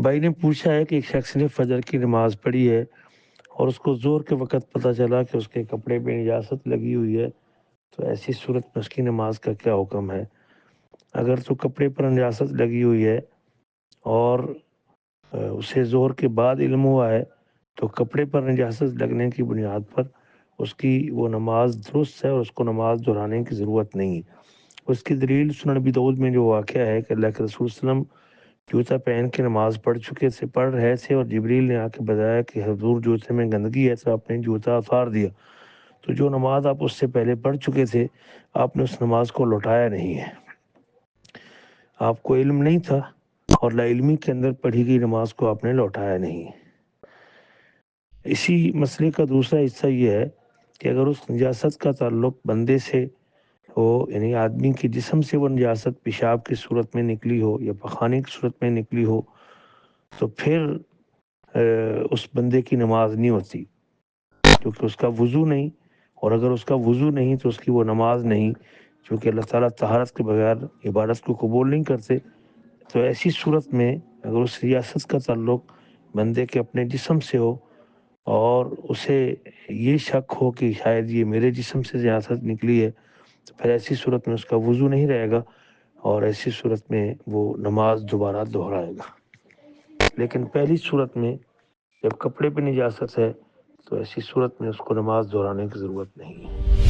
بھائی نے پوچھا ہے کہ ایک شخص نے فجر کی نماز پڑھی ہے اور اس کو ظہر کے وقت پتہ چلا کہ اس کے کپڑے پہ نجاست لگی ہوئی ہے، تو ایسی صورت میں اس کی نماز کا کیا حکم ہے؟ اگر تو کپڑے پر نجاست لگی ہوئی ہے اور اسے ظہر کے بعد علم ہوا ہے تو کپڑے پر نجاست لگنے کی بنیاد پر اس کی وہ نماز درست ہے اور اس کو نماز دہرانے کی ضرورت نہیں ہے۔ اس کی دلیل سنن ابی داؤد میں جو واقعہ ہے کہ اللہ کے رسول صلی اللہ علیہ وسلم جوتا پہن کے نماز پڑھ رہے تھے اور جبریل نے آ کے بتایا کہ حضور جوتے میں گندگی ہے، تو آپ نے جوتا اتار دیا، تو جو نماز آپ اس سے پہلے پڑھ چکے تھے آپ نے اس نماز کو لوٹایا نہیں ہے۔ آپ کو علم نہیں تھا اور لا علمی کے اندر پڑھی گئی نماز کو آپ نے لوٹایا نہیں۔ اسی مسئلے کا دوسرا حصہ یہ ہے کہ اگر اس نجاست کا تعلق بندے سے ہو، یعنی آدمی کے جسم سے وہ نجاست پیشاب کی صورت میں نکلی ہو یا پخانے کی صورت میں نکلی ہو، تو پھر اس بندے کی نماز نہیں ہوتی، کیونکہ اس کا وضو نہیں، اور اگر اس کا وضو نہیں تو اس کی وہ نماز نہیں، کیونکہ اللہ تعالیٰ طہارت کے بغیر عبادت کو قبول نہیں کرتے۔ تو ایسی صورت میں اگر اس ریاست کا تعلق بندے کے اپنے جسم سے ہو اور اسے یہ شک ہو کہ شاید یہ میرے جسم سے ریاست نکلی ہے، تو پھر ایسی صورت میں اس کا وضو نہیں رہے گا اور ایسی صورت میں وہ نماز دوبارہ دہرائے گا۔ لیکن پہلی صورت میں جب کپڑے پہ نجاست ہے تو ایسی صورت میں اس کو نماز دہرانے کی ضرورت نہیں ہے۔